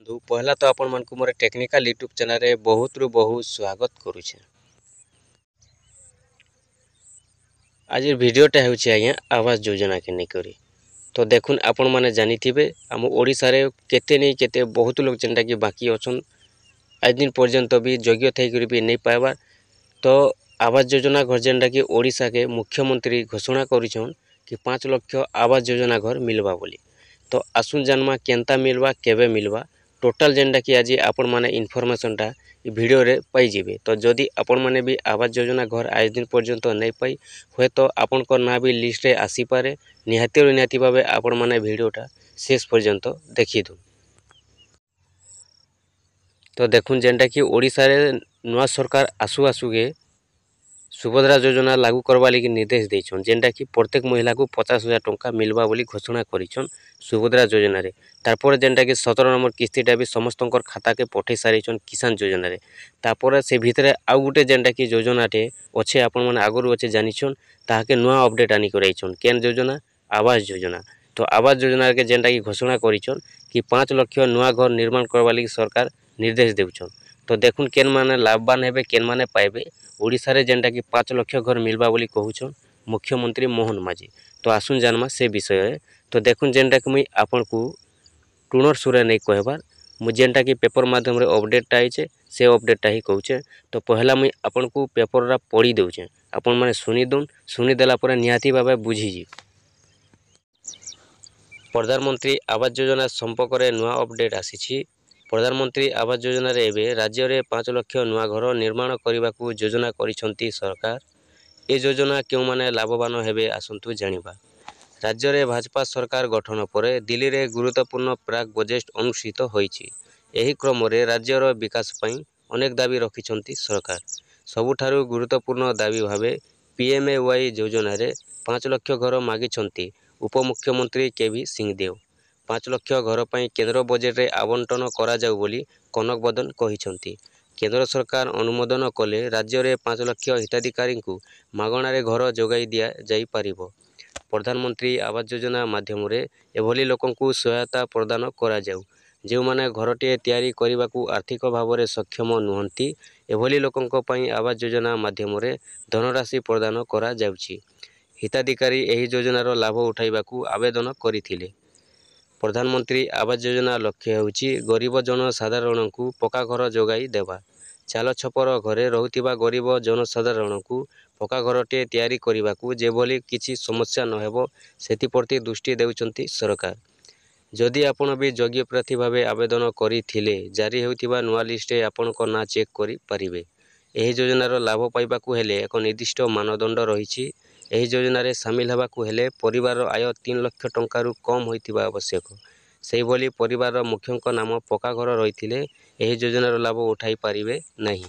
बंधु पहला तो आपण मन को मोर टेक्निकल यूट्यूब चैनल रे बहुत रु बहुत स्वागत करुछे। आज वीडियोटा होछि आज्ञा आवास योजना के नेकरी। तो देखुन आपण माने जानिथिबे आम ओडिसा रे केते नै केते बहुत लोग जेंटा कि बाकी अछन आज दिन पर्यंत भी योग्य थई करी भी नै पाइबा। तो आवास योजना घर जेंटा कि ओडिसा के मुख्यमंत्री घोषणा करिछन कि 5 लाख आवास योजना घर मिलबा बोली। तो आसुन जानमा केनता मिलबा केबे मिलबा टोटल जेंटा कि आज आपण माने इनफॉरमेशनटा वीडियो रे पाई जिबे। तो जदि आपण माने भी आवास योजना घर आज दिन पर्यंत नै पाई होय तो आपण को ना भी लिस्ट रे आसी पारे। निहाती भाबे आपण माने वीडियोटा शेष पर्यंत देखि दु। तो देखुन जेंटा कि ओडिसा रे नुआ सरकार आसु के सुभद्रा योजना लागू करवा लगी निर्देश देछन जेंटा कि प्रत्येक महिला को 50,000 टंका मिलबा बोली घोषणा करिछन सुभद्रा योजना रे। तारपर जेंटा कि 17 नंबर किस्तीटा भी समस्तंकर खाता के पठै सारिछन किसान योजना रे। तापर से भितरे आउ गुटे जेंटा कि योजनाटे अच्छे आपण मन आगरु अच्छे जानिछन ताहाके नुआ अपडेट आनी कराइछन केन योजना आवास योजना। तो आवास योजना के जेंटा कि घोषणा करिछन कि 5 लाख नुआ घर निर्माण करवा लगी सरकार निर्देश देउछन। तो देखुन केन माने लाभवान हेबे केन माने पाइबे ओडिसा रे जेंटा कि 5 लाख घर मिलबा बोली कहउछन मुख्यमंत्री मोहन माझी। तो आसुन जानमा से विषय रे। तो देखुन जेंटा कि मुई आपन को टुणर सुरे नै कहबार मु जेंटा कि पेपर माध्यम रे अपडेटटा आइछे से अपडेटटा ही कहउछे। तो पहला मुई आपन को पेपर रा पढी देउछे आपन माने सुनी दुन सुनी देला परे निहाती भाबे बुझी जी। प्रधानमंत्री आवास योजना संपर्क रे नुआ अपडेट आसीछि। प्रधानमंत्री आवास योजना रे एबे राज्य रे 5 लाख नुआ घर निर्माण करबा को योजना करिसंती सरकार। ए योजना केउ माने लाभवान हेबे आसंतु जानिबा। राज्य रे भाजपा सरकार गठन परे दिल्ली रे गुरुत्वपूर्ण प्राक बजेट अनुष्ठित होईछि। एही क्रम रे राज्यर विकास पई अनेक दाबी रखिसंती सरकार। सबुठारु गुरुत्वपूर्ण दाबी भाबे पीएमएवाई योजना रे 5 लाख घर मागिसंती उपमुख्यमंत्री केवी सिंहदेव। 5 लाख घर पई केंद्र बजेट रे आवंटन करा जाउ बोली कनक बदन कहिसंती। केंद्र सरकार अनुमोदन कले राज्य रे 5 लाख हिताधिकारी को मागणा रे घर जोगाई दिया जाई पारिबो। प्रधानमंत्री आवास योजना माध्यम रे एभली लोकंकु सहायता प्रदान करा जाउ जे माने घरटे तयारी करबा को आर्थिक भाव रे सक्षम नुहंती। एभली लोकंक पई आवास योजना माध्यम रे धनराशि प्रदान करा जाउछि। हिताधिकारी एही योजनार लाभ उठाइबा को आवेदन करिथिले। प्रधानमंत्री आवास योजना लक्ष्य हेउछि गरीब जनसाधारण को पक्का घर जोगाई देबा। चाल छपर घरे रहुतिबा गरीब जनसाधारण को पक्का घरटे तयारी करबा को जेभली किछि समस्या न हेबो सेति प्रति दृष्टि देउचंती सरकार। जदि आपण भी योग्य प्रार्थी भाबे आवेदन करिथिले जारी हेउतिबा नुआ लिस्ट रे आपण को ना चेक करि पारिबे। एही योजनार लाभ पाइबा को हेले एक निर्दिष्ट मानदंड रहिछि। एही योजना रे शामिल हेबा को हेले परिवार आय 3 लाख टंका रु कम होइतिबा आवश्यक। सेहि बोली परिवार मुख्यंक नाम पक्का घर रहिथिले एही योजनार लाभ उठाई पारिबे नाही।